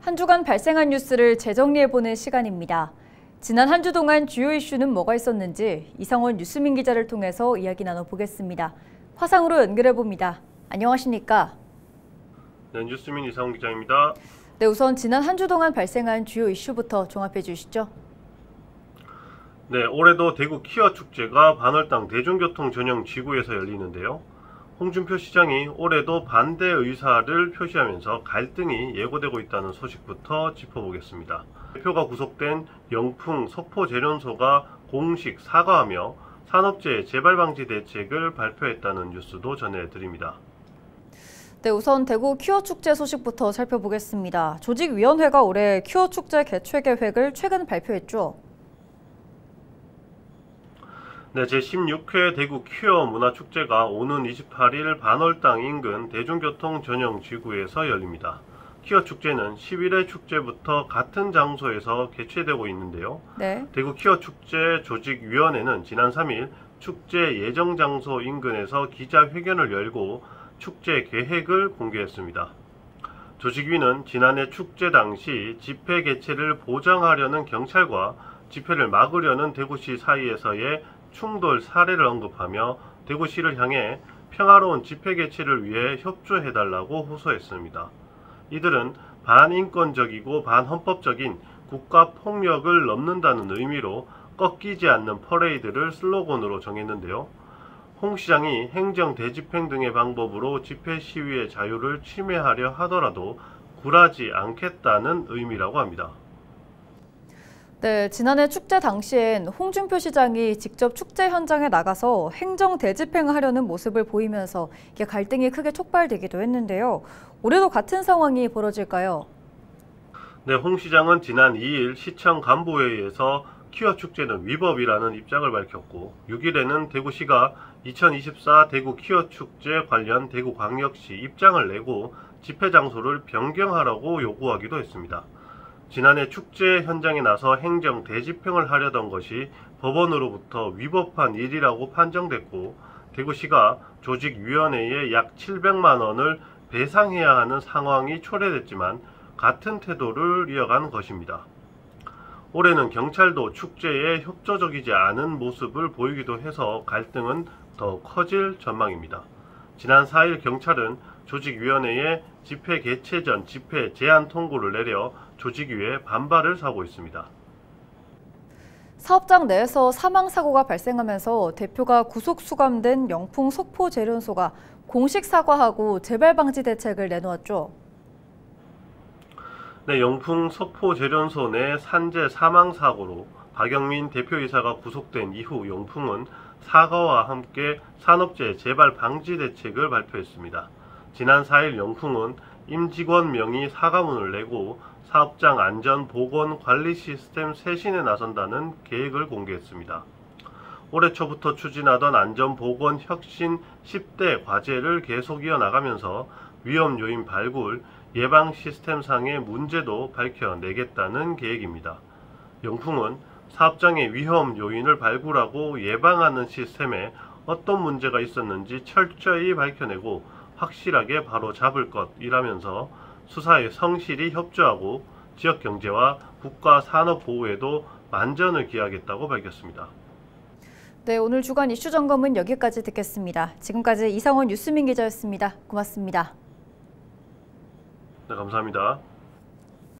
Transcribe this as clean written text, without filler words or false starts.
한 주간 발생한 뉴스를 재정리해보는 시간입니다. 지난 한 주 동안 주요 이슈는 뭐가 있었는지 이상원 뉴스민 기자를 통해서 이야기 나눠보겠습니다. 화상으로 연결해봅니다. 안녕하십니까? 네, 뉴스민 이상원 기자입니다. 네, 우선 지난 한 주 동안 발생한 주요 이슈부터 종합해 주시죠. 네, 올해도 대구 키어 축제가 반월당 대중교통 전용 지구에서 열리는데요. 홍준표 시장이 올해도 반대 의사를 표시하면서 갈등이 예고되고 있다는 소식부터 짚어보겠습니다. 대표가 구속된 영풍 석포제련소가 공식 사과하며 산업재해 재발방지 대책을 발표했다는 뉴스도 전해드립니다. 네, 우선 대구 키어 축제 소식부터 살펴보겠습니다. 조직위원회가 올해 키어 축제 개최 계획을 최근 발표했죠. 네, 제16회 대구 퀴어 문화축제가 오는 28일 반월당 인근 대중교통 전용 지구에서 열립니다. 퀴어 축제는 11회 축제부터 같은 장소에서 개최되고 있는데요. 네. 대구 퀴어 축제 조직위원회는 지난 3일 축제 예정 장소 인근에서 기자회견을 열고 축제 계획을 공개했습니다. 조직위는 지난해 축제 당시 집회 개최를 보장하려는 경찰과 집회를 막으려는 대구시 사이에서의 충돌 사례를 언급하며 대구시를 향해 평화로운 집회 개최를 위해 협조해달라고 호소했습니다. 이들은 반인권적이고 반헌법적인 국가폭력을 넘는다는 의미로 꺾이지 않는 퍼레이드를 슬로건으로 정했는데요. 홍 시장이 행정 대집행 등의 방법으로 집회 시위의 자유를 침해하려 하더라도 굴하지 않겠다는 의미라고 합니다. 네, 지난해 축제 당시엔 홍준표 시장이 직접 축제 현장에 나가서 행정 대집행을 하려는 모습을 보이면서 이게 갈등이 크게 촉발되기도 했는데요. 올해도 같은 상황이 벌어질까요? 네, 홍 시장은 지난 2일 시청 간부회의에서 퀴어 축제는 위법이라는 입장을 밝혔고 6일에는 대구시가 2024 대구 퀴어 축제 관련 대구광역시 입장을 내고 집회 장소를 변경하라고 요구하기도 했습니다. 지난해 축제 현장에 나서 행정 대집행을 하려던 것이 법원으로부터 위법한 일이라고 판정됐고 대구시가 조직위원회에 약 700만 원을 배상해야 하는 상황이 초래됐지만 같은 태도를 이어간 것입니다. 올해는 경찰도 축제에 협조적이지 않은 모습을 보이기도 해서 갈등은 더 커질 전망입니다. 지난 4일 경찰은 조직위원회에 집회 개최 전 집회 제한 통고를 내려 조직위에 반발을 사고 있습니다. 사업장 내에서 사망사고가 발생하면서 대표가 구속 수감된 영풍 석포제련소가 공식 사과하고 재발방지 대책을 내놓았죠. 네, 영풍 석포제련소 내 산재 사망사고로 박영민 대표이사가 구속된 이후 영풍은 사과와 함께 산업재해 재발방지 대책을 발표했습니다. 지난 4일 영풍은 임직원 명의 사과문을 내고 사업장 안전보건관리 시스템 쇄신에 나선다는 계획을 공개했습니다. 올해 초부터 추진하던 안전보건 혁신 10대 과제를 계속 이어나가면서 위험 요인 발굴, 예방 시스템상의 문제도 밝혀내겠다는 계획입니다. 영풍은 사업장의 위험 요인을 발굴하고 예방하는 시스템에 어떤 문제가 있었는지 철저히 밝혀내고 확실하게 바로 잡을 것이라면서 수사에 성실히 협조하고 지역 경제와 국가 산업 보호에도 만전을 기하겠다고 밝혔습니다. 네, 오늘 주간 이슈 점검은 여기까지 듣겠습니다. 지금까지 이상원 뉴스민 기자였습니다. 고맙습니다. 네, 감사합니다.